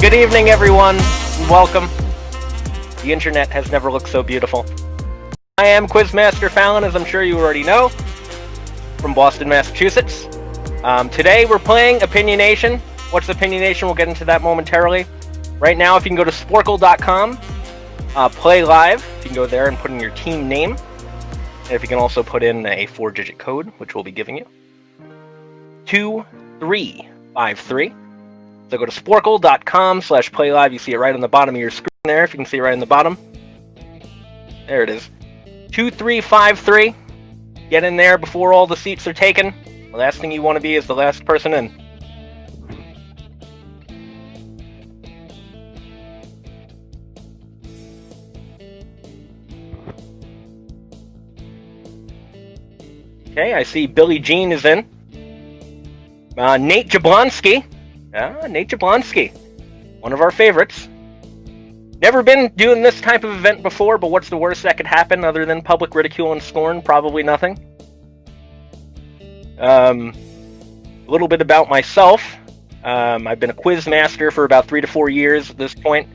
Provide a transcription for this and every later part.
Good evening, everyone, and welcome. The internet has never looked so beautiful. I am Quizmaster Fallon, as I'm sure you already know, from Boston, Massachusetts. Today we're playing OpinioNation. What's OpinioNation? We'll get into that momentarily. Right now, if you can go to Sporcle.com, play live. You can go there and put in your team name. And if you can also put in a 4-digit code, which we'll be giving you. 2353. So go to Sporcle.com/playlive. You see it right on the bottom of your screen there, if you can see it right on the bottom. There it is. 2353. Get in there before all the seats are taken. The last thing you want to be is the last person in. Okay, I see Billie Jean is in. Nate Jablonski. Nate Jablonski. One of our favorites. Never been doing this type of event before, but what's the worst that could happen other than public ridicule and scorn? Probably nothing. A little bit about myself. I've been a quiz master for about 3 to 4 years at this point.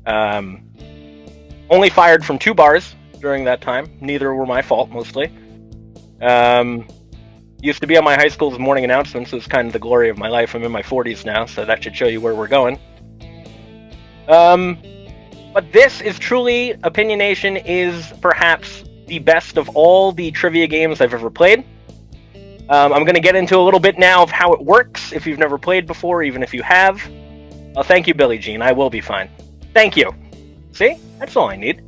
Only fired from 2 bars during that time. Neither were my fault, mostly. Used to be on my high school's morning announcements. It was kind of the glory of my life. I'm in my 40s now, so that should show you where we're going. But this is truly, OpinioNation is perhaps the best of all the trivia games I've ever played. I'm going to get into a little bit now of how it works, if you've never played before, even if you have. Oh, thank you, Billie Jean. I will be fine. Thank you. See? That's all I need.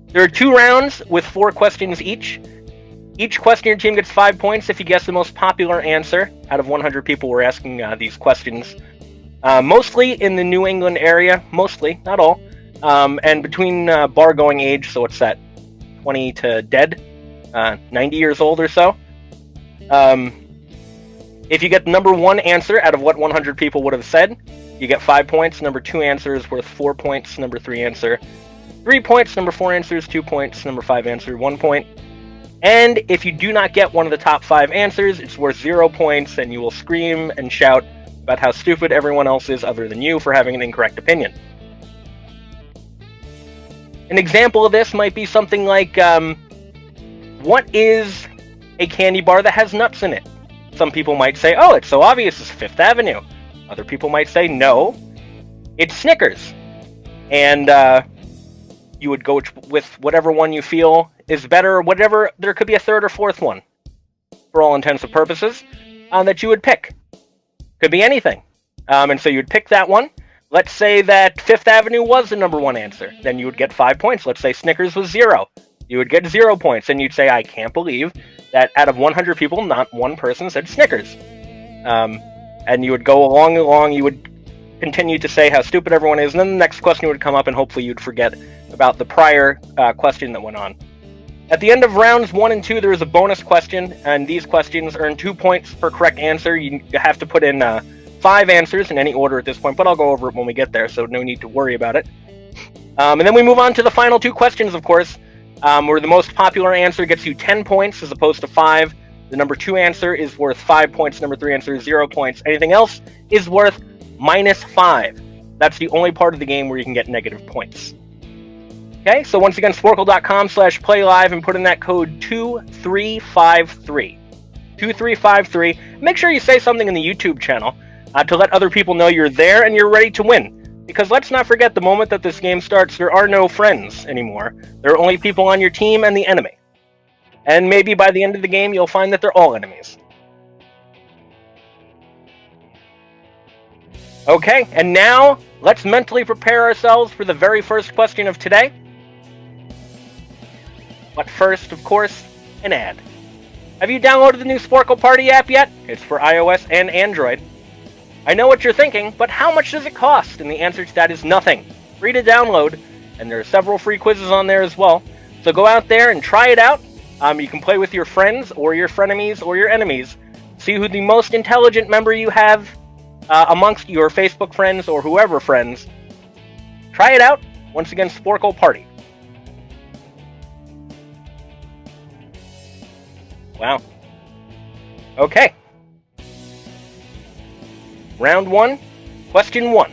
There are 2 rounds with 4 questions each. Each question, your team gets 5 points if you guess the most popular answer. Out of 100 people were asking these questions. Mostly in the New England area. Mostly, not all. And between bar-going age, so what's that? 20 to dead? 90 years old or so. If you get the number 1 answer out of what 100 people would have said, you get 5 points. Number 2 answer is worth 4 points. Number 3 answer, 3 points. Number 4 answer is 2 points. Number 5 answer, 1 point. And if you do not get one of the top 5 answers, it's worth 0 points, and you will scream and shout about how stupid everyone else is other than you for having an incorrect opinion. An example of this might be something like, what is a candy bar that has nuts in it? Some people might say, oh, it's so obvious, it's Fifth Avenue. Other people might say, no, it's Snickers. And you would go with whatever one you feel is better, or whatever. There could be a 3rd or 4th one, for all intents and purposes, that you would pick. Could be anything. And so you'd pick that one. Let's say that Fifth Avenue was the number 1 answer. Then you would get 5 points. Let's say Snickers was 0. You would get 0 points. And you'd say, I can't believe that out of 100 people, not one person said Snickers. And you would go along, you would continue to say how stupid everyone is, and then the next question would come up, and hopefully you'd forget about the prior question that went on. At the end of rounds 1 and 2, there is a bonus question, and these questions earn 2 points per correct answer. You have to put in 5 answers in any order at this point, but I'll go over it when we get there, so no need to worry about it. And then we move on to the final 2 questions, of course, where the most popular answer gets you 10 points as opposed to 5. The number 2 answer is worth 5 points. Number 3 answer is 0 points. Anything else is worth -5. That's the only part of the game where you can get negative points. Okay, so once again, Sporcle.com/playlive, and put in that code 2353. 2353. Make sure you say something in the YouTube channel to let other people know you're there and you're ready to win. Because let's not forget, the moment that this game starts, there are no friends anymore. There are only people on your team and the enemy. And maybe by the end of the game, you'll find that they're all enemies. Okay, and now let's mentally prepare ourselves for the very first question of today. But first, of course, an ad. Have you downloaded the new Sporcle Party app yet? It's for iOS and Android. I know what you're thinking, but how much does it cost? And the answer to that is nothing. Free to download, and there are several free quizzes on there as well. So go out there and try it out. You can play with your friends, or your frenemies, or your enemies. See who the most intelligent member you have amongst your Facebook friends, or whoever friends. Try it out. Once again, Sporcle Party. Wow. Okay. Round 1, question 1.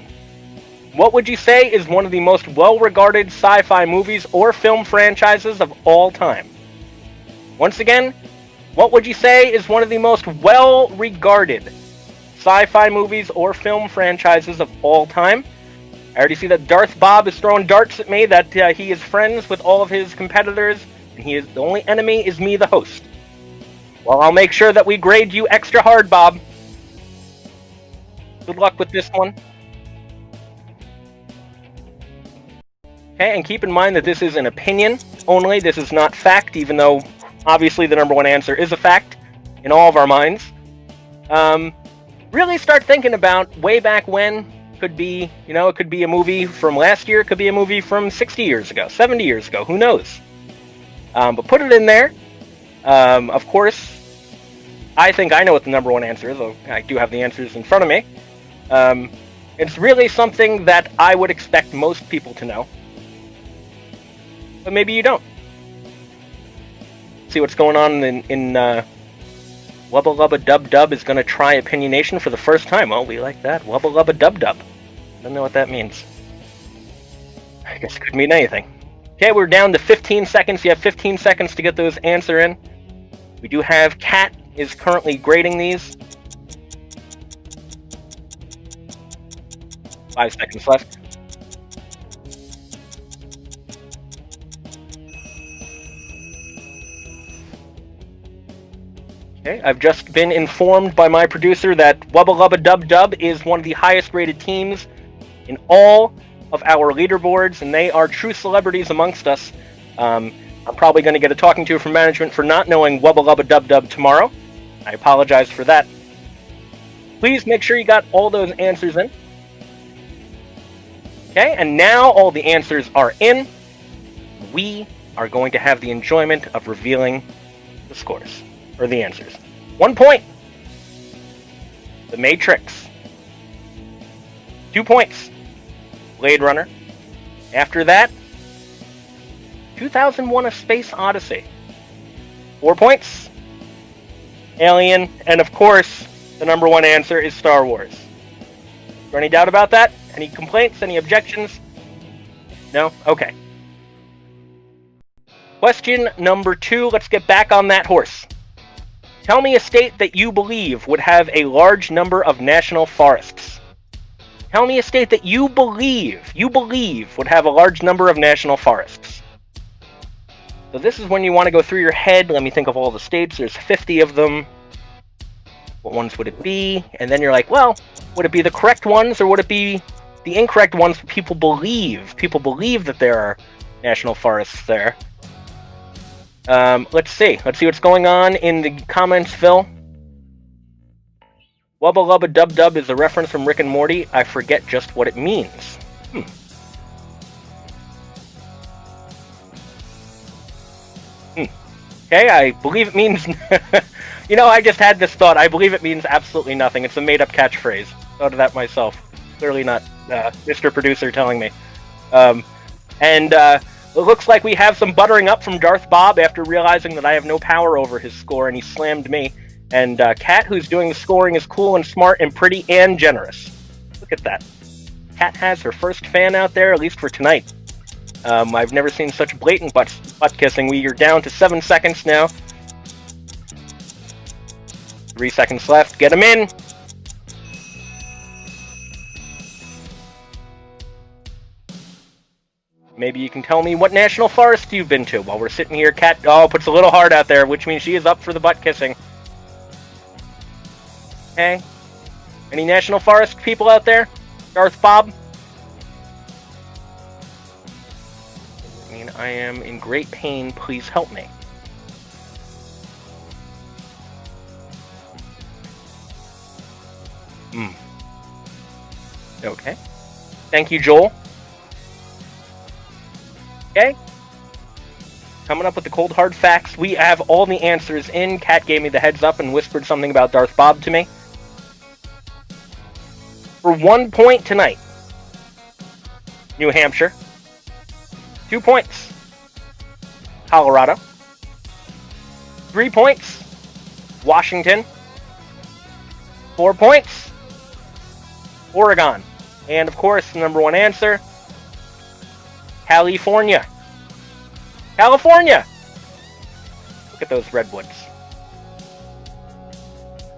What would you say is one of the most well-regarded sci-fi movies or film franchises of all time? Once again, what would you say is one of the most well-regarded sci-fi movies or film franchises of all time? I already see that Darth Bob is throwing darts at me, that he is friends with all of his competitors, and the only enemy is me, the host. Well, I'll make sure that we grade you extra hard, Bob. Good luck with this one. Okay, and keep in mind that this is an opinion only. This is not fact, even though obviously the number one answer is a fact in all of our minds. Really start thinking about way back when. Could be, it could be a movie from last year, it could be a movie from 60 years ago, 70 years ago, who knows? But put it in there. Of course, I think I know what the number one answer is, though I do have the answers in front of me. It's really something that I would expect most people to know. But maybe you don't. See what's going on in Wubba Lubba Dub Dub is going to try OpinioNation for the first time. Oh, we like that. Wubba Lubba Dub Dub. Don't know what that means. I guess it could mean anything. Okay, we're down to 15 seconds. You have 15 seconds to get those answer in. We do have Kat is currently grading these. 5 seconds left. Okay, I've just been informed by my producer that Wubba Lubba Dub Dub is one of the highest rated teams in all of our leaderboards, and they are true celebrities amongst us. I'm probably going to get a talking to from management for not knowing Wubba Lubba Dub Dub tomorrow. I apologize for that. Please make sure you got all those answers in. Okay, and now all the answers are in. We are going to have the enjoyment of revealing the scores. Or the answers. 1 point. The Matrix. 2 points. Blade Runner. After that, 2001: A Space Odyssey. 4 points. Alien. And of course, the number one answer is Star Wars. Is there any doubt about that? Any complaints? Any objections? No? Okay. Question number 2. Let's get back on that horse. Tell me a state that you believe would have a large number of national forests. Tell me a state that you believe would have a large number of national forests. So this is when you want to go through your head. Let me think of all the states. There's 50 of them. What ones would it be? And then you're like, well, would it be the correct ones or would it be the incorrect ones people believe? People believe that there are national forests there. Let's see what's going on in the comments, Phil. Wubba Lubba Dub Dub is a reference from Rick and Morty. I forget just what it means. Okay, I believe it means... I just had this thought. I believe it means absolutely nothing. It's a made-up catchphrase. Thought of that myself. Clearly not Mr. Producer telling me. It looks like we have some buttering up from Darth Bob after realizing that I have no power over his score, and he slammed me. And Kat, who's doing the scoring, is cool and smart and pretty and generous. Look at that. Kat has her first fan out there, at least for tonight. I've never seen such blatant butt kissing. We are down to 7 seconds now. 3 seconds left. Get him in! Maybe you can tell me what national forest you've been to while we're sitting here. Kat, puts a little heart out there, which means she is up for the butt kissing. Okay. Any national forest people out there? Darth Bob? I am in great pain. Please help me. Okay. Thank you, Joel. Okay. Coming up with the cold hard facts. We have all the answers in. Kat gave me the heads up and whispered something about Darth Bob to me. For 1 point tonight, New Hampshire. 2 points, Colorado. 3 points, Washington. 4 points, Oregon. And of course, the number one answer, California. California! Look at those redwoods.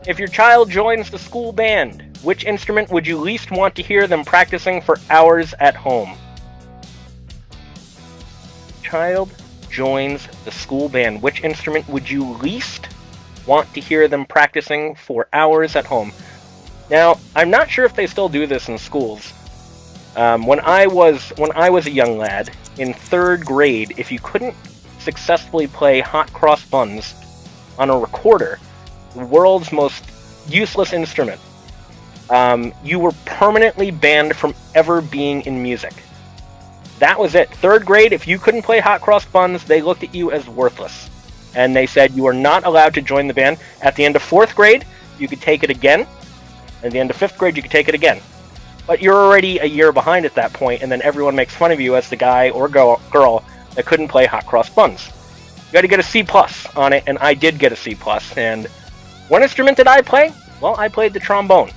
If your child joins the school band, which instrument would you least want to hear them practicing for hours at home? Child joins the school band, which instrument would you least want to hear them practicing for hours at home? Now, I'm not sure if they still do this in schools. When I was a young lad in 3rd grade, if you couldn't successfully play hot cross buns on a recorder, the world's most useless instrument, you were permanently banned from ever being in music. That was it. 3rd grade, if you couldn't play hot cross buns, they looked at you as worthless. And they said you are not allowed to join the band. At the end of 4th grade, you could take it again. At the end of 5th grade, you could take it again. But you're already a year behind at that point, and then everyone makes fun of you as the guy or girl that couldn't play hot cross buns. You got to get a C+ on it, and I did get a C+. And what instrument did I play? Well, I played the trombone.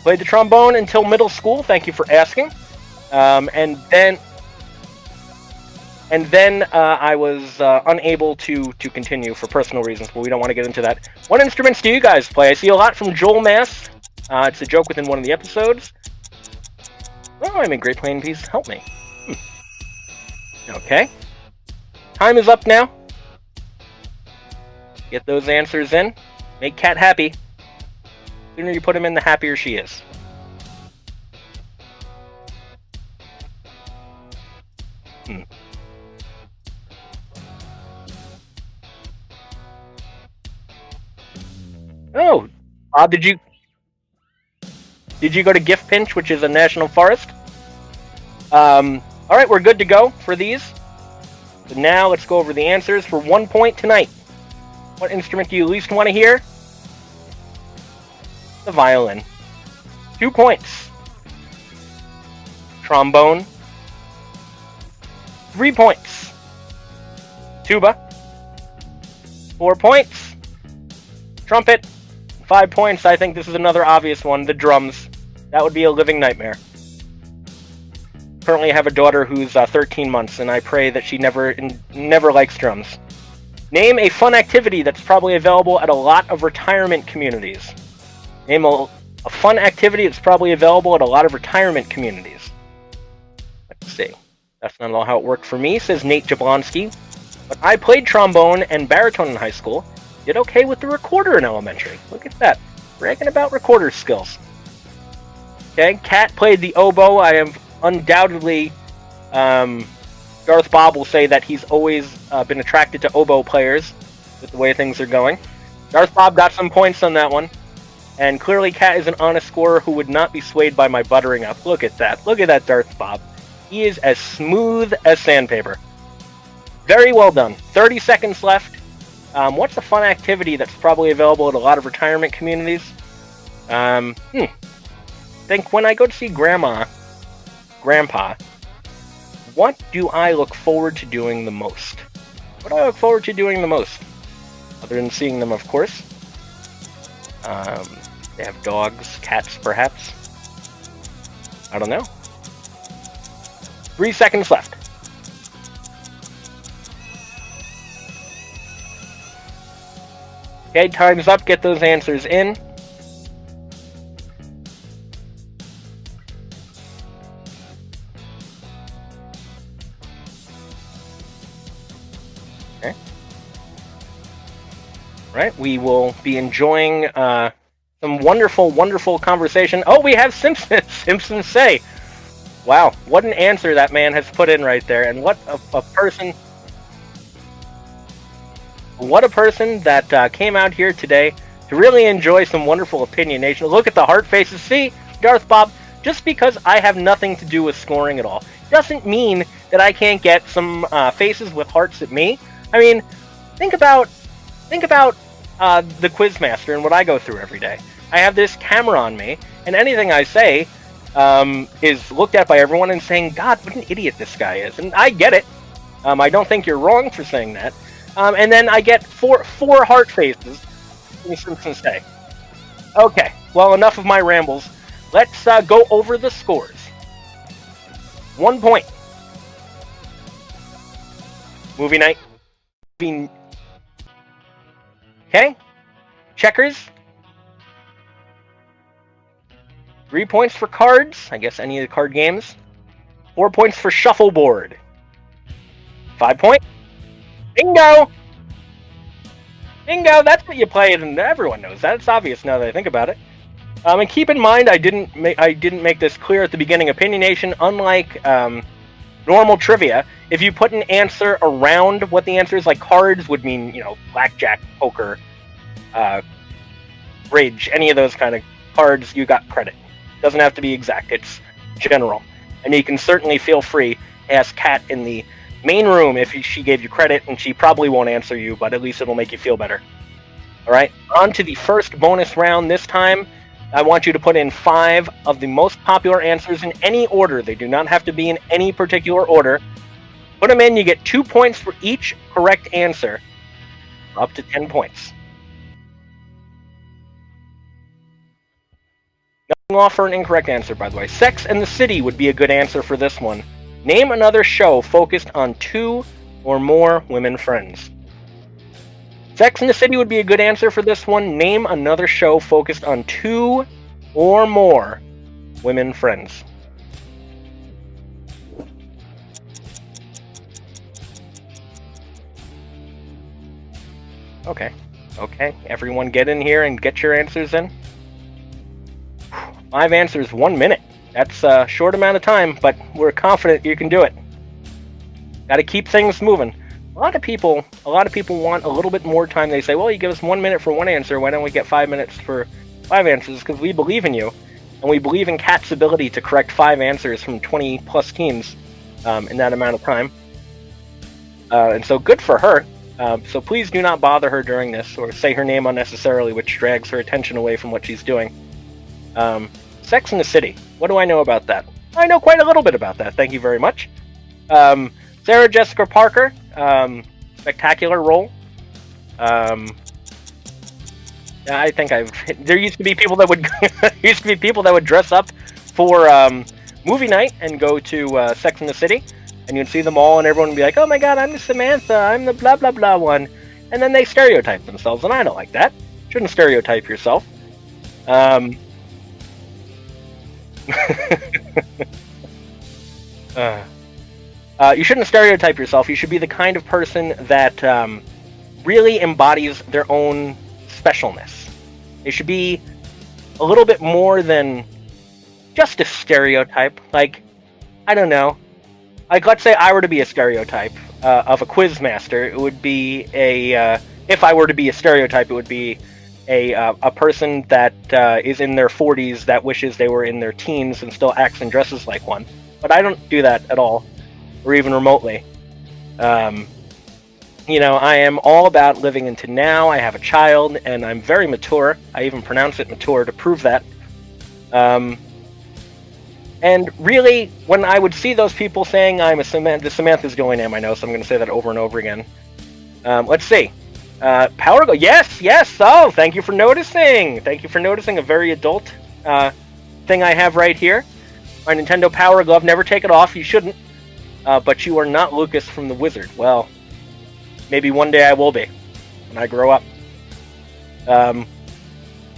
Played the trombone until middle school. Thank you for asking. And then I was unable to continue for personal reasons, but we don't want to get into that. What instruments do you guys play? I see a lot from Joel Mass. It's a joke within one of the episodes. Oh, I'm in Great Plain Peas. Help me. Okay. Time is up now. Get those answers in. Make Kat happy. The sooner you put him in, the happier she is. Oh, Bob, did you go to Gift Pinch, which is a national forest? All right, we're good to go for these. So now let's go over the answers for 1 point tonight. What instrument do you least want to hear? The violin. 2 points. Trombone. 3 points. Tuba. 4 points. Trumpet. 5 points. I think this is another obvious one. The drums. That would be a living nightmare. Currently, I have a daughter who's 13 months, and I pray that she never likes drums. Name a fun activity that's probably available at a lot of retirement communities. Name a fun activity that's probably available at a lot of retirement communities. Let's see. That's not all how it worked for me, says Nate Jablonski. But I played trombone and baritone in high school. Did okay with the recorder in elementary. Look at that. Bragging about recorder skills. Okay, Kat played the oboe. I am undoubtedly... Darth Bob will say that he's always been attracted to oboe players with the way things are going. Darth Bob got some points on that one. And clearly Kat is an honest scorer who would not be swayed by my buttering up. Look at that. Look at that Darth Bob. He is as smooth as sandpaper. Very well done. 30 seconds left. What's a fun activity that's probably available at a lot of retirement communities? Think when I go to see Grandpa, what do I look forward to doing the most? What do I look forward to doing the most? Other than seeing them, of course. They have dogs, cats, perhaps. I don't know. 3 seconds left. Okay, time's up. Get those answers in. Okay. Right, we will be enjoying some wonderful, wonderful conversation. Oh, we have Simpsons say. Wow, what an answer that man has put in right there, and what a person. What a person that came out here today to really enjoy some wonderful OpinioNation. Look at the heart faces. See, Darth Bob, just because I have nothing to do with scoring at all doesn't mean that I can't get some faces with hearts at me. I mean, think about the Quizmaster and what I go through every day. I have this camera on me, and anything I say is looked at by everyone and saying, God, what an idiot this guy is. And I get it. I don't think you're wrong for saying that. And then I get four heart faces. The Simpsons say. Okay, well, enough of my rambles. let's go over the scores. 1 point. Movie night. Okay. Checkers. 3 points for cards. I guess any of the card games. 4 points for shuffleboard. 5 points. Bingo! Bingo, that's what you play, and everyone knows that. It's obvious now that I think about it. And keep in mind, I didn't make this clear at the beginning. OpinioNation, unlike normal trivia, if you put an answer around what the answer is, like cards would mean, blackjack, poker, bridge, any of those kind of cards, you got credit. Doesn't have to be exact. It's general. And you can certainly feel free to ask Kat in the main room if she gave you credit, and she probably won't answer you, but at least it'll make you feel better. All right, on to the first bonus round. This time, I want you to put in 5 of the most popular answers in any order. They do not have to be in any particular order. Put them in, you get 2 points for each correct answer, up to 10 points. Nothing off for an incorrect answer, by the way. Sex and the City would be a good answer for this one. Name another show focused on 2 or more women friends. Sex and the City would be a good answer for this one. Name another show focused on 2 or more women friends. Okay. Everyone get in here and get your answers in. 5 answers, 1 minute. That's a short amount of time, but we're confident you can do it. Got to keep things moving. A lot of people want a little bit more time. They say, well, you give us 1 minute for one answer. Why don't we get 5 minutes for 5 answers? Because we believe in you, and we believe in Kat's ability to correct 5 answers from 20-plus teams in that amount of time. And so good for her. So please do not bother her during this or say her name unnecessarily, which drags her attention away from what she's doing. Sex and the City. What do I know about that? I know quite a little bit about that. Thank you very much. Sarah Jessica Parker, spectacular role. I think there used to be people that would dress up for movie night and go to Sex and the City, and you'd see them all, and everyone would be like, "Oh my God, I'm Samantha. I'm the blah blah blah one," and then they stereotype themselves, and I don't like that. Shouldn't stereotype yourself. You shouldn't stereotype yourself. You should be the kind of person that really embodies their own specialness. They should be a little bit more than just a stereotype. Like, I don't know. Like, let's say I were to be a stereotype of a quiz master. It would be if I were to be a stereotype, it would be a person that is in their 40s that wishes they were in their teens and still acts and dresses like one. But I don't do that at all, or even remotely. I am all about living into now. I have a child, and I'm very mature. I even pronounce it mature to prove that. And really, when I would see those people saying I'm a Samantha, Samantha's the only name I know, so I'm going to say that over and over again. Let's see. Power Glove. Yes. Oh, thank you for noticing. Thank you for noticing a very adult thing I have right here. My Nintendo Power Glove. Never take it off. You shouldn't. But you are not Lucas from The Wizard. Well, maybe one day I will be when I grow up.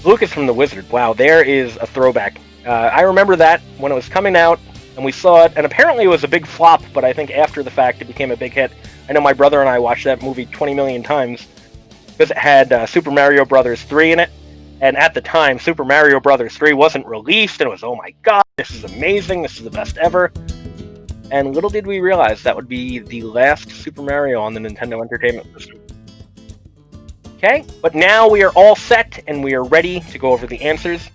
Lucas from The Wizard. Wow, there is a throwback. I remember that when it was coming out, and we saw it, and apparently it was a big flop, but I think after the fact it became a big hit. I know my brother and I watched that movie 20 million times, because it had Super Mario Bros. 3 in it, and at the time, Super Mario Bros. 3 wasn't released, and it was, oh my god, this is amazing, this is the best ever. And little did we realize that would be the last Super Mario on the Nintendo Entertainment System. Okay, but now we are all set, and we are ready to go over the answers.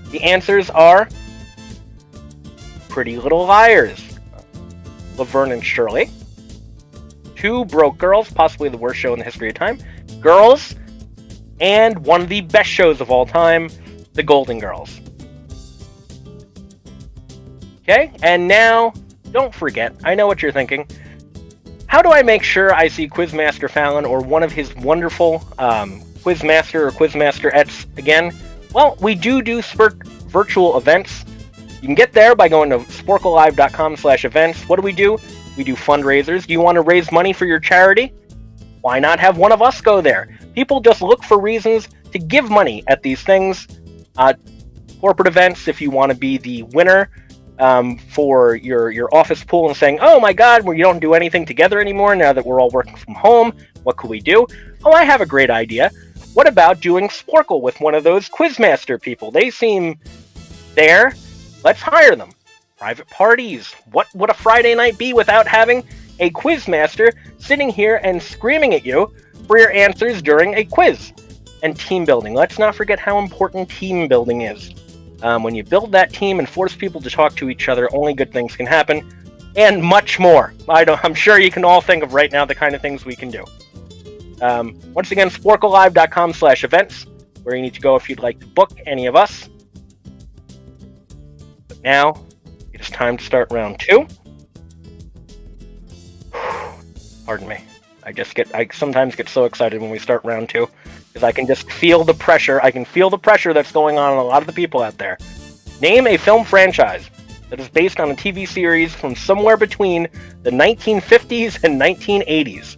The answers are Pretty Little Liars, Laverne and Shirley, Two Broke Girls, possibly the worst show in the history of time, Girls, and one of the best shows of all time, The Golden Girls. Okay, and now, don't forget, I know what you're thinking. How do I make sure I see Quizmaster Fallon or one of his wonderful Quizmaster or Quizmasterettes again? Well, we do virtual events. You can get there by going to sporklelive.com/events. What do? We do fundraisers. Do you want to raise money for your charity? Why not have one of us go there? People just look for reasons to give money at these things. Corporate events, if you want to be the winner for your office pool and saying, oh my god, you don't do anything together anymore now that we're all working from home, what could we do? Oh, I have a great idea. What about doing Sporcle with one of those Quizmaster people? They seem there. Let's hire them. Private parties. What would a Friday night be without having a Quizmaster sitting here and screaming at you for your answers during a quiz? And team building. Let's not forget how important team building is. When you build that team and force people to talk to each other, only good things can happen, and much more. I'm sure you can all think of right now the kind of things we can do. Once again, sporklelive.com/events, where you need to go if you'd like to book any of us. But now, it is time to start round 2. Pardon me. I sometimes get so excited when we start round 2, because I can just feel the pressure. I can feel the pressure that's going on in a lot of the people out there. Name a film franchise that is based on a TV series from somewhere between the 1950s and 1980s.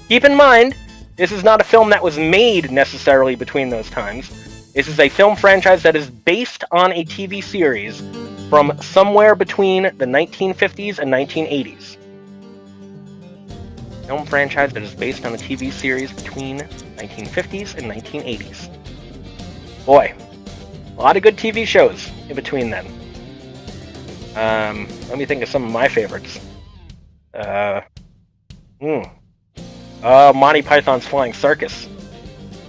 Keep in mind, this is not a film that was made necessarily between those times. This is a film franchise that is based on a TV series from somewhere between the 1950s and 1980s. Film franchise that is based on a TV series between 1950s and 1980s. Boy, a lot of good TV shows in between then. Let me think of some of my favorites. Monty Python's Flying Circus.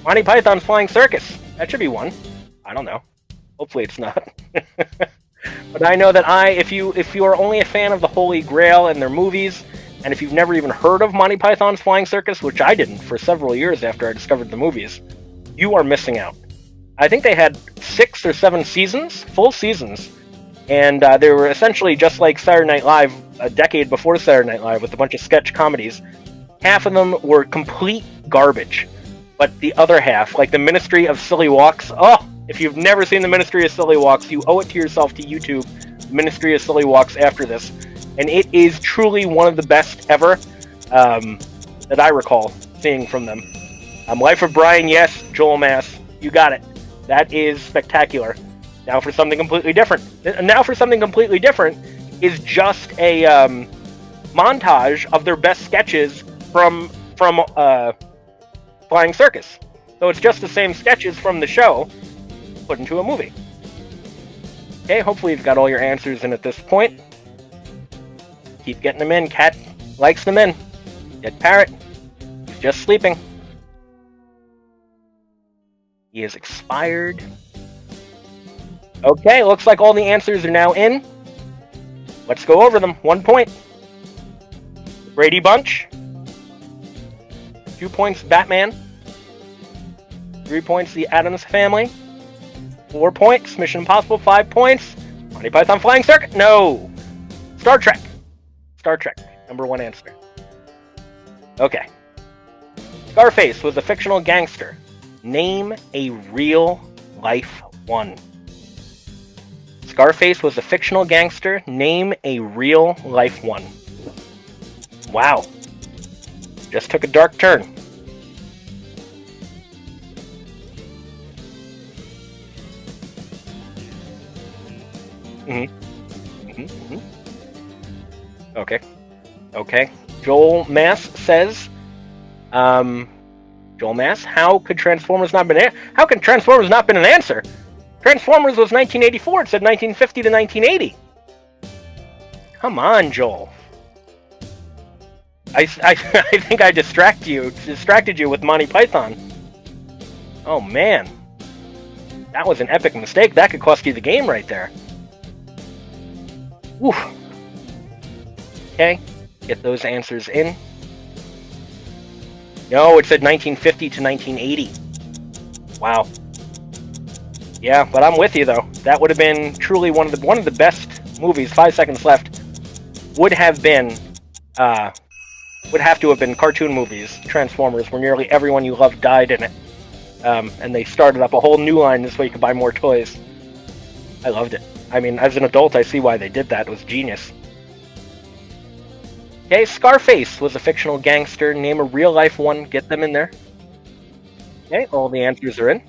Monty Python's Flying Circus. That should be one. I don't know. Hopefully it's not. But I know that if you are only a fan of the Holy Grail and their movies, and if you've never even heard of Monty Python's Flying Circus, which I didn't for several years after I discovered the movies, you are missing out. I think they had 6 or 7 seasons, full seasons, and they were essentially just like Saturday Night Live a decade before Saturday Night Live with a bunch of sketch comedies. Half of them were complete garbage, but the other half, like the Ministry of Silly Walks, if you've never seen the Ministry of Silly Walks, you owe it to yourself to YouTube the Ministry of Silly Walks after this. And it is truly one of the best ever that I recall seeing from them. Life of Brian, yes. Joel Mass, you got it. That is spectacular. Now for something completely different. Is just a montage of their best sketches from Flying Circus. So it's just the same sketches from the show put into a movie. Okay, hopefully you've got all your answers in at this point. Keep getting them in. Cat likes them in. Dead Parrot, he's just sleeping. He is expired. Okay, looks like all the answers are now in. Let's go over them. 1 point. The Brady Bunch. 2 points, Batman. 3 points, The Addams Family. 4 points, Mission Impossible. 5 points, Monty Python Flying Circus. No! Star Trek. Number 1 answer. Okay. Scarface was a fictional gangster. Name a real-life one. Scarface was a fictional gangster. Name a real-life one. Wow. Just took a dark turn. Okay. Joel Mass says, how could Transformers not been how can Transformers not been an answer? Transformers was 1984. It said 1950 to 1980. Come on, Joel. I think I distracted you with Monty Python. Oh man, that was an epic mistake. That could cost you the game right there. Whew. Okay, get those answers in. No, it said 1950 to 1980. Wow. Yeah, but I'm with you though. That would have been truly one of the best movies. 5 seconds left. Would have to have been cartoon movies. Transformers, where nearly everyone you loved died in it, and they started up a whole new line this way you could buy more toys. I loved it. I mean, as an adult, I see why they did that. It was genius. Okay, Scarface was a fictional gangster. Name a real-life one. Get them in there. Okay, all the answers are in.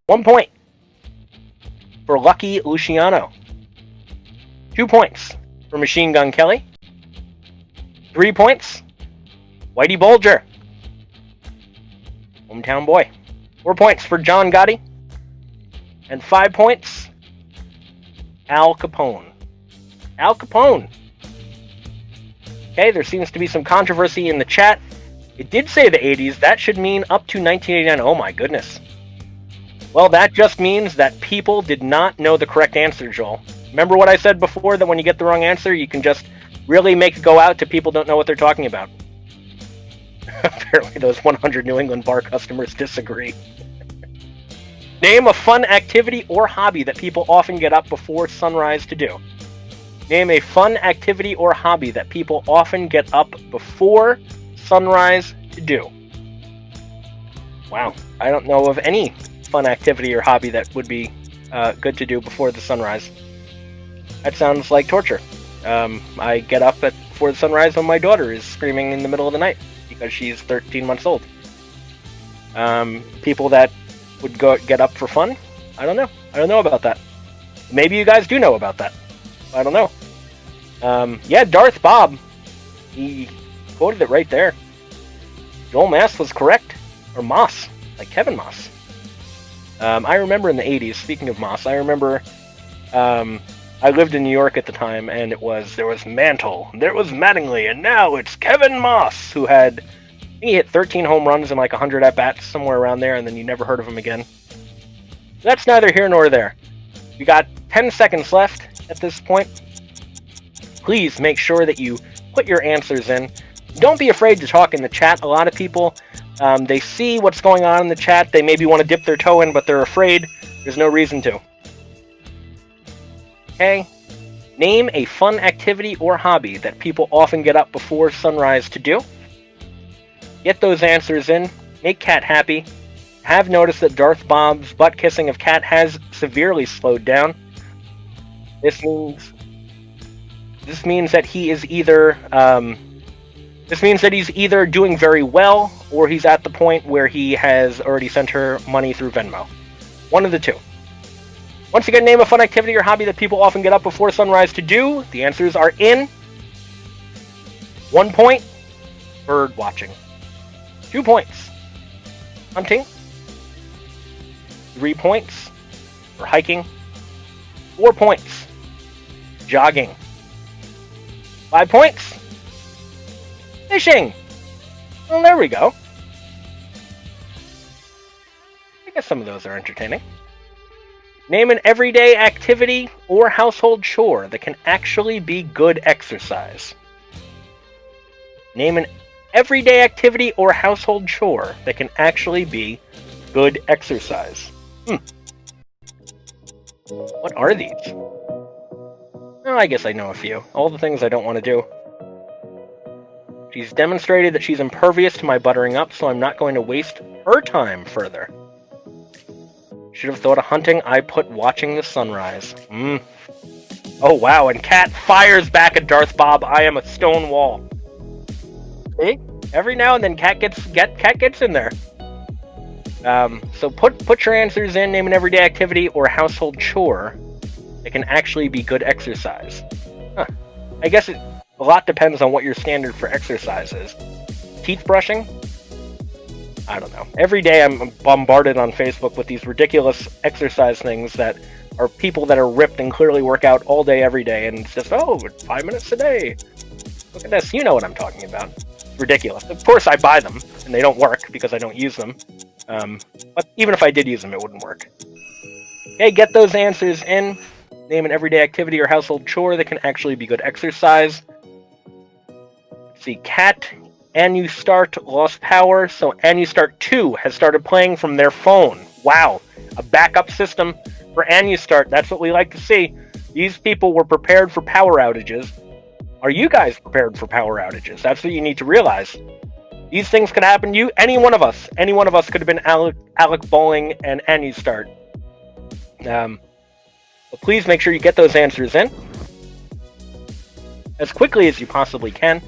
1 point for Lucky Luciano. 2 points for Machine Gun Kelly. 3 points, Whitey Bulger. Hometown Boy. 4 points for John Gotti. And 5 points, Al Capone. Al Capone. Okay, there seems to be some controversy in the chat. It did say the 80s. That should mean up to 1989. Oh my goodness. Well, that just means that people did not know the correct answer, Joel. Remember what I said before, that when you get the wrong answer, you can just really make it go out to people don't know what they're talking about. Apparently those 100 New England bar customers disagree. Name a fun activity or hobby that people often get up before sunrise to do. Name a fun activity or hobby that people often get up before sunrise to do. Wow, I don't know of any fun activity or hobby that would be good to do before the sunrise. That sounds like torture. I get up before the sunrise when my daughter is screaming in the middle of the night because she's 13 months old. People that would get up for fun? I don't know. I don't know about that. Maybe you guys do know about that. I don't know. Yeah, Darth Bob. He quoted it right there. Joel Mass was correct. Or Moss. Like Kevin Moss. I remember in the 80s, speaking of Moss, I remember I lived in New York at the time, and there was Mantle, there was Mattingly, and now it's Kevin Moss, who had, I think he hit 13 home runs and like 100 at-bats, somewhere around there, and then you never heard of him again. That's neither here nor there. We got 10 seconds left at this point. Please make sure that you put your answers in. Don't be afraid to talk in the chat. A lot of people, they see what's going on in the chat. They maybe want to dip their toe in, but they're afraid. There's no reason to. Okay. Name a fun activity or hobby that people often get up before sunrise to do. Get those answers in. Make Kat happy. Have noticed that Darth Bob's butt kissing of Kat has severely slowed down. This means that he is either he's either doing very well, or he's at the point where he has already sent her money through Venmo. One of the two. Once again, name a fun activity or hobby that people often get up before sunrise to do. The answers are in. 1 point, bird watching. 2 points, hunting. 3 points for hiking. 4 points, jogging. 5 points, fishing. Well, there we go. I guess some of those are entertaining. Name an everyday activity or household chore that can actually be good exercise. Name an everyday activity or household chore that can actually be good exercise. What are these? Oh, I guess I know a few. All the things I don't want to do. She's demonstrated that she's impervious to my buttering up, so I'm not going to waste her time further. Should have thought of hunting, I put watching the sunrise. Oh wow, and Kat fires back at Darth Bob. I am a stone wall. See? Every now and then Kat gets in there. So put your answers in. Name an everyday activity or household chore that can actually be good exercise. I guess a lot depends on what your standard for exercise is. Teeth brushing? I don't know. Every day I'm bombarded on Facebook with these ridiculous exercise things that are people that are ripped and clearly work out all day, every day, and it's just, 5 minutes a day. Look at this. You know what I'm talking about. It's ridiculous. Of course I buy them, and they don't work because I don't use them. But even if I did use them, it wouldn't work. Okay, get those answers in. Name an everyday activity or household chore that can actually be good exercise. Let's see, Kat Anustart lost power, so Anustart 2 has started playing from their phone. Wow, a backup system for Anustart. That's what we like to see. These people were prepared for power outages. Are you guys prepared for power outages? That's what you need to realize. These things could happen to you. Any one of us could have been Alec Bowling and Annie Start. But please make sure you get those answers in as quickly as you possibly can.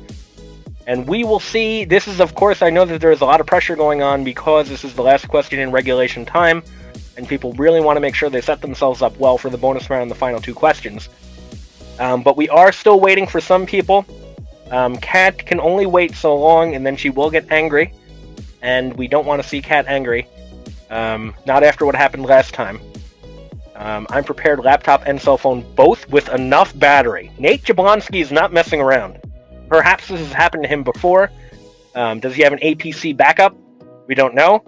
And we will see. This is, of course, I know that there is a lot of pressure going on because this is the last question in regulation time, and people really want to make sure they set themselves up well for the bonus round and the final 2 questions. But we are still waiting for some people. Kat can only wait so long, and then she will get angry. And we don't want to see Kat angry. Not after what happened last time. I'm prepared, laptop and cell phone, both with enough battery. Nate Jablonski is not messing around. Perhaps this has happened to him before. Does he have an APC backup? We don't know.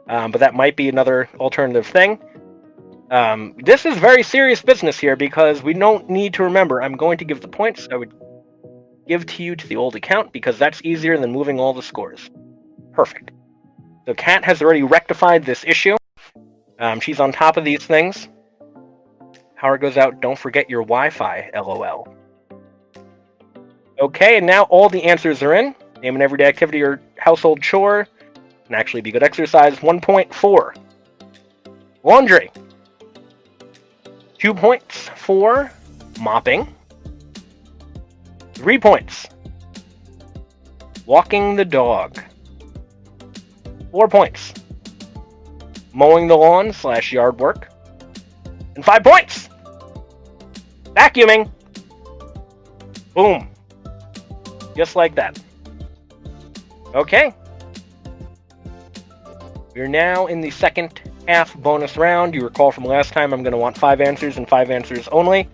But that might be another alternative thing. This is very serious business here because we don't need to remember. I'm going to give the points I would give to you to the old account because that's easier than moving all the scores. Perfect. So Kat has already rectified this issue. She's on top of these things. Power goes out. Don't forget your Wi-Fi, LOL. Okay, and now all the answers are in. Name an everyday activity or household chore. Can actually be good exercise. 1.4. Laundry. 2 points for mopping. 3 points. Walking the dog. 4 points. Mowing the lawn / yard work. And 5 points. Vacuuming. Boom. Just like that. Okay. We're now in the second half bonus round. You recall from last time I'm going to want 5 answers and 5 answers only.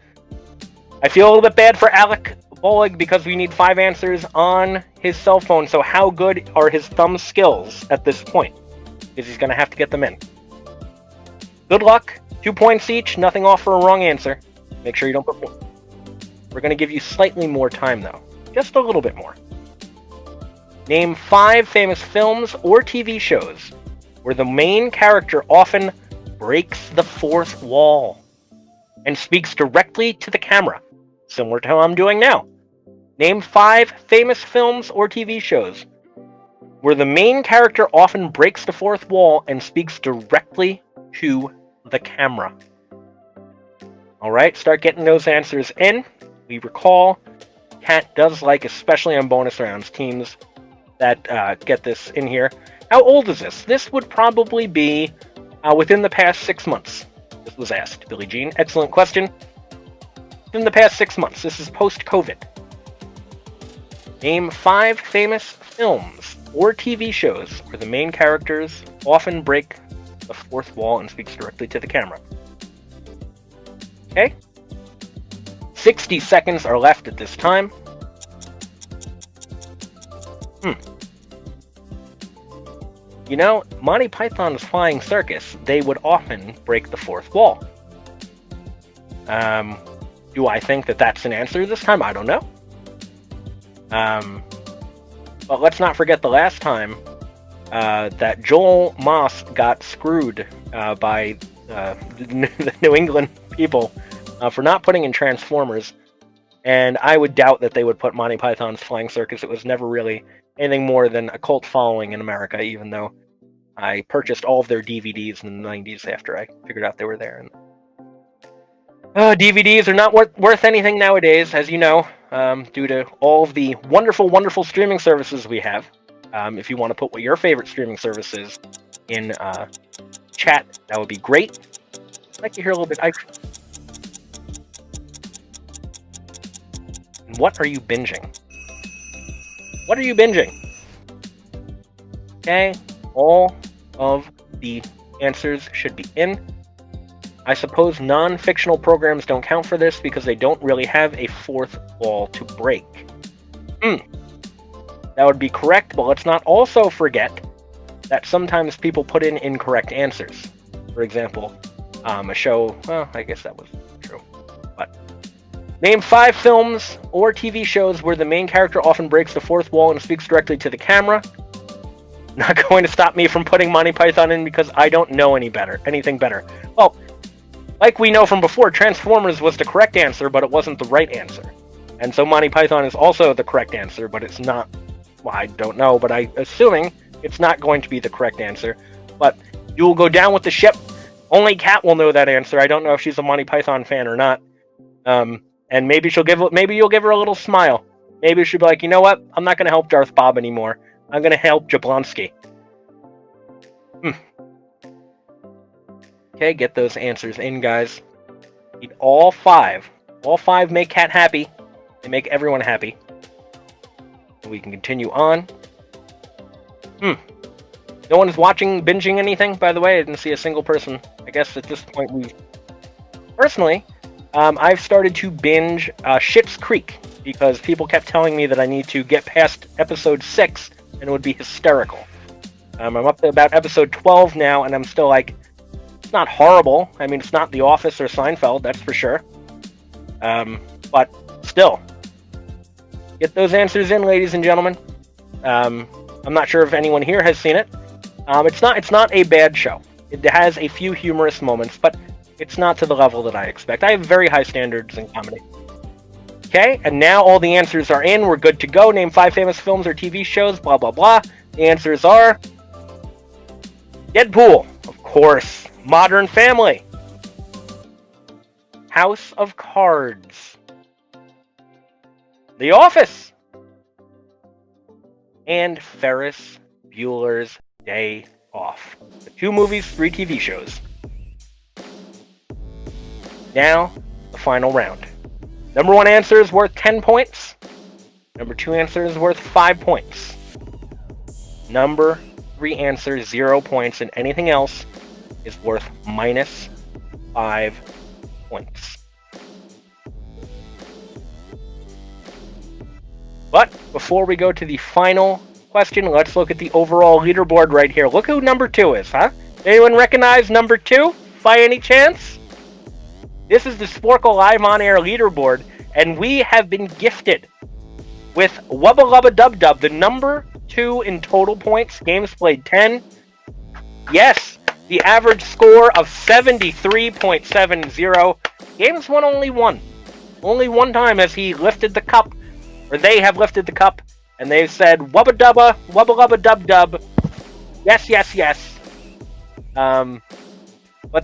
I feel a little bit bad for Alec Bowling because we need 5 answers on his cell phone. So how good are his thumb skills at this point? Because he's going to have to get them in. Good luck. 2 points each. Nothing off for a wrong answer. Make sure you don't put more. We're going to give you slightly more time, though. Just a little bit more. Name 5 famous films or TV shows where the main character often breaks the fourth wall and speaks directly to the camera, similar to how I'm doing now. Name 5 famous films or TV shows where the main character often breaks the fourth wall and speaks directly to the camera. Alright, start getting those answers in. We recall Kat does like, especially on bonus rounds, teams that get this in here. How old is this? This would probably be within the past 6 months. This was asked, Billie Jean. Excellent question. Within the past 6 months. This is post-COVID. Name 5 famous films or TV shows where the main characters often break the fourth wall and speaks directly to the camera. Okay? 60 seconds are left at this time. You know, Monty Python's Flying Circus, they would often break the fourth wall. Do I think that that's an answer this time? I don't know. But let's not forget the last time that Joel Moss got screwed by the New England people for not putting in Transformers. And I would doubt that they would put Monty Python's Flying Circus. It was never really anything more than a cult following in America, even though I purchased all of their DVDs in the 90s after I figured out they were there. And DVDs are not worth anything nowadays, as you know, due to all of the wonderful, wonderful streaming services we have. If you want to put what your favorite streaming service is in chat, that would be great. I'd like to hear a little bit. What are you binging? What are you binging? Okay, all of the answers should be in. I suppose non-fictional programs don't count for this because they don't really have a fourth wall to break. That would be correct, but let's not also forget that sometimes people put in incorrect answers. For example, a show, well, I guess that was true. But name 5 films or TV shows where the main character often breaks the fourth wall and speaks directly to the camera. Not going to stop me from putting Monty Python in because I don't know anything better. Well, like we know from before, Transformers was the correct answer, but it wasn't the right answer. And so Monty Python is also the correct answer, but it's not Well, I don't know, but I'm assuming it's not going to be the correct answer. But you will go down with the ship. Only Kat will know that answer. I don't know if she's a Monty Python fan or not. And maybe maybe you'll give her a little smile. Maybe she'll be like, you know what? I'm not going to help Darth Bob anymore. I'm going to help Jablonski. Okay, get those answers in, guys. Need all 5. All 5 make Kat happy. They make everyone happy. We can continue on. No one is binging anything, by the way. I didn't see a single person. I guess at this point Personally, I've started to binge Schitt's Creek because people kept telling me that I need to get past episode 6 and it would be hysterical. I'm up to about episode 12 now, and I'm still like, it's not horrible. I mean, it's not The Office or Seinfeld, that's for sure. But still, get those answers in, ladies and gentlemen. I'm not sure if anyone here has seen it. It's not a bad show. It has a few humorous moments, but it's not to the level that I expect. I have very high standards in comedy. Okay, and now all the answers are in. We're good to go. Name 5 famous films or TV shows, blah, blah, blah. The answers are Deadpool, of course. Modern Family. House of Cards. The Office. And Ferris Bueller's Day Off. The 2 movies, 3 TV shows. Now, the final round. Number 1 answer is worth 10 points. Number 2 answer is worth 5 points. Number 3 answer, 0 points, and anything else is worth minus 5 points. But before we go to the final question, let's look at the overall leaderboard right here. Look who number 2 is, huh? Anyone recognize number 2 by any chance? This is the Sporcle Live On Air leaderboard, and we have been gifted with Wubba Lubba Dub Dub, the number 2 in total points, games played 10. Yes, the average score of 73.70. Games won only one. Only one time has he lifted the cup, or they have lifted the cup, and they've said, Wubba Dubba, Wubba Lubba Dub Dub. Yes, yes, yes. But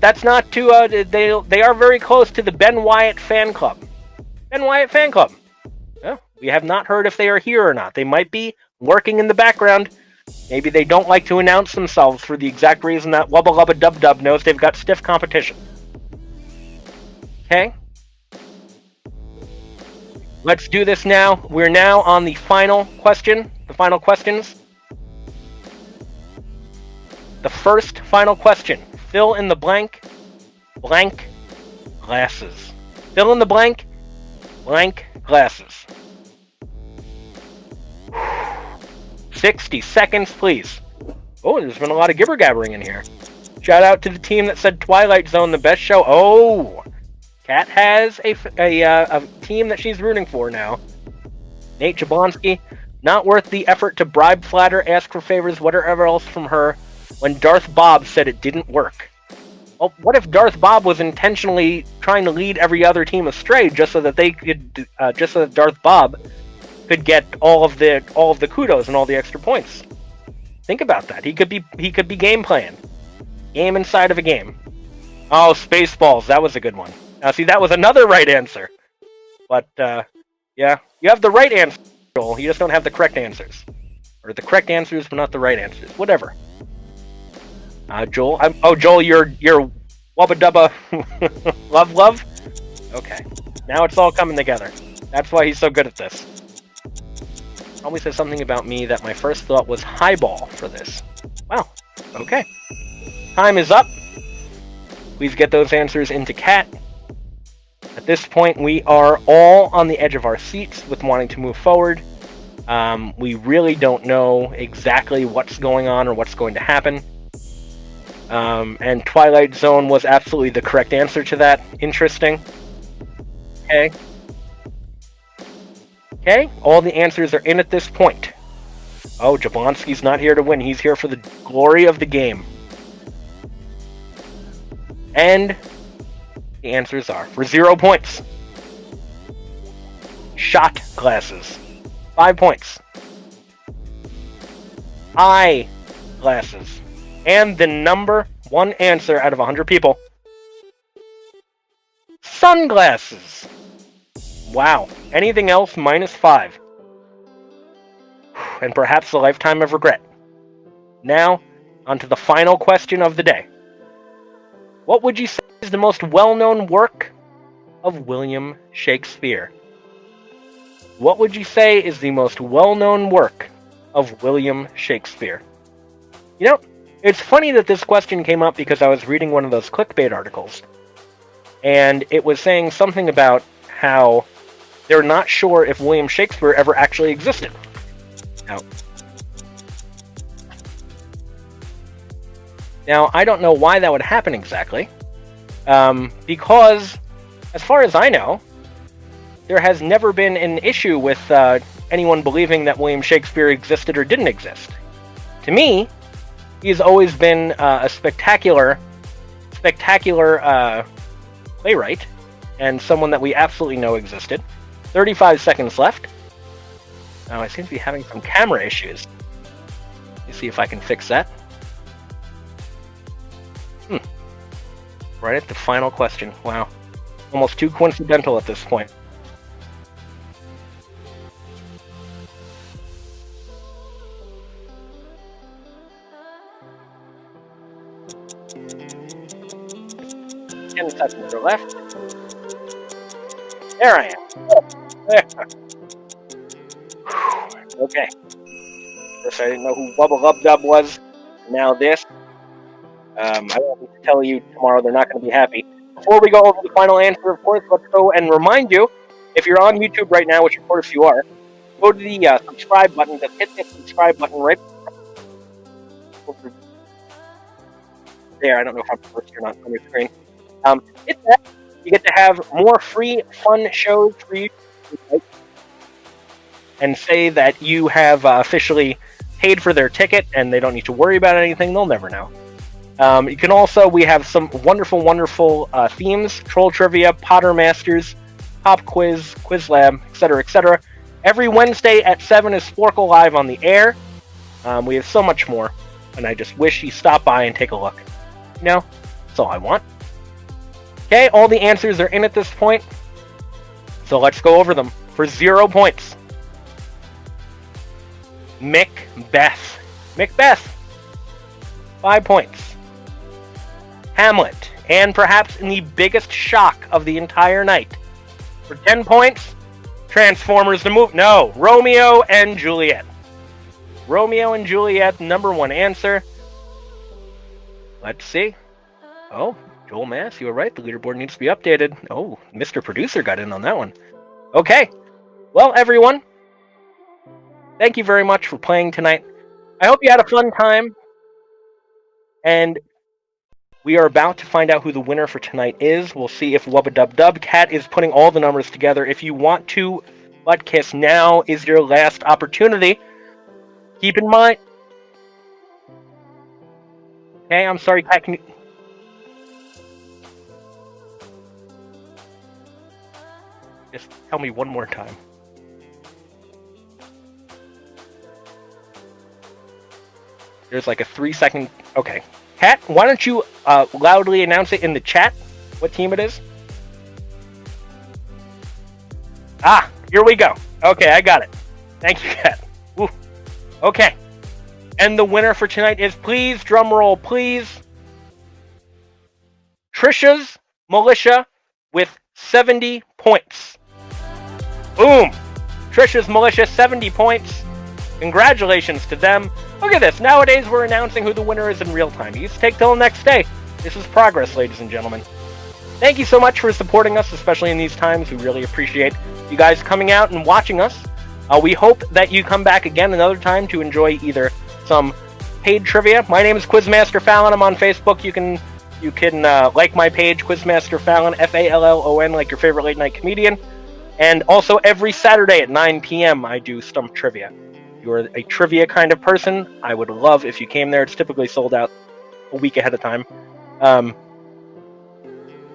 that's not too, they are very close to the Ben Wyatt fan club. Ben Wyatt fan club. Yeah, we have not heard if they are here or not. They might be working in the background. Maybe they don't like to announce themselves for the exact reason that Wubba Lubba Dub Dub knows they've got stiff competition. Okay. Let's do this now. We're now on the final question. The final questions. The first final question. Fill in the blank glasses. Fill in the blank glasses. 60 seconds, please. Oh, there's been a lot of gibber-gabbering in here. Shout out to the team that said Twilight Zone, the best show. Oh, Kat has a team that she's rooting for now. Nate Jablonski, not worth the effort to bribe, flatter, ask for favors, whatever else from her, when Darth Bob said it didn't work. Well, what if Darth Bob was intentionally trying to lead every other team astray just so that they could, just so that Darth Bob could get all of the kudos and all the extra points? Think about that. He could be game playing, game inside of a game. Oh, Spaceballs, that was a good one. Now, see, that was another right answer. But yeah, you have the right answer, Joel. You just don't have the correct answers, or the correct answers but not the right answers. Whatever. Joel, Joel, you're Wubba Dubba love. Okay, now it's all coming together. That's why he's so good at this. Probably said something about me that my first thought was highball for this. Wow. Okay. Time is up. Please get those answers into Kat. At this point, we are all on the edge of our seats with wanting to move forward. We really don't know exactly what's going on or what's going to happen. And Twilight Zone was absolutely the correct answer to that. Interesting. Okay. Okay, all the answers are in at this point. Oh, Jablonski's not here to win. He's here for the glory of the game. And the answers are, for 0 points, shot glasses. 5 points. eyeglasses. And the number one answer out of 100 people, sunglasses. Wow. Anything else, -5. And perhaps a lifetime of regret. Now, on to the final question of the day. What would you say is the most well-known work of William Shakespeare? What would you say is the most well-known work of William Shakespeare? You know, it's funny that this question came up because I was reading one of those clickbait articles, and it was saying something about how they're not sure if William Shakespeare ever actually existed. Now, I don't know why that would happen exactly, because, as far as I know, there has never been an issue with anyone believing that William Shakespeare existed or didn't exist. To me, he's always been a spectacular playwright, and someone that we absolutely know existed. 35 seconds left. Now, I seem to be having some camera issues. Let me see if I can fix that. Right at the final question. Wow. Almost too coincidental at this point. Seconds are left. There I am. There. Okay. Guess I didn't know who Bubba Lub Dub was. Now this. I won't need to tell you tomorrow, they're not going to be happy. Before we go over the final answer, of course, let's go and remind you, if you're on YouTube right now, which of course you are, go to the subscribe button. Just hit the subscribe button right there. I don't know if I'm first or not on your screen. Hit that. You get to have more free, fun shows for you, and say that you have officially paid for their ticket, and they don't need to worry about anything. They'll never know. You can also, we have some wonderful, wonderful themes: Troll Trivia, Potter Masters, Pop Quiz, Quiz Lab, etc., etc. Every Wednesday at 7 is Sporcle Live on the air. We have so much more, and I just wish you stop by and take a look. You know, that's all I want. Okay, all the answers are in at this point, so let's go over them. For 0 points, Macbeth. Macbeth. 5 points. Hamlet, and perhaps in the biggest shock of the entire night, for 10 points, Transformers the movie. No, Romeo and Juliet. Romeo and Juliet, number one answer. Let's see. Oh, Joel Mass, you were right. The leaderboard needs to be updated. Oh, Mr. Producer got in on that one. Okay. Well, everyone, thank you very much for playing tonight. I hope you had a fun time. And we are about to find out who the winner for tonight is. We'll see if Wubba Dub Dub Cat is putting all the numbers together. If you want to butt kiss, now is your last opportunity. Keep in mind. Okay, I'm sorry, Cat. Can you... Just tell me one more time. There's like a 3-second... Okay. Cat, why don't you loudly announce it in the chat what team it is? Ah, here we go. Okay, I got it. Thank you, Cat. Woo. Okay. And the winner for tonight is, please, drum roll, please, Trisha's Militia with 70 points. Boom! Trisha's Militia, 70 points. Congratulations to them. Look at this. Nowadays, we're announcing who the winner is in real time. You used to take till the next day. This is progress, ladies and gentlemen. Thank you so much for supporting us, especially in these times. We really appreciate you guys coming out and watching us. We hope that you come back again another time to enjoy either some paid trivia. My name is Quizmaster Fallon. I'm on Facebook. You can like my page, Quizmaster Fallon, Fallon, like your favorite late night comedian. And also every Saturday at 9 p.m. I do Stump Trivia. If you're a trivia kind of person, I would love if you came there. It's typically sold out a week ahead of time.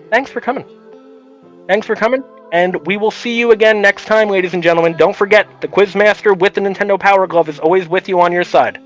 Thanks for coming. Thanks for coming, and we will see you again next time, ladies and gentlemen. Don't forget, the Quizmaster with the Nintendo Power Glove is always with you on your side.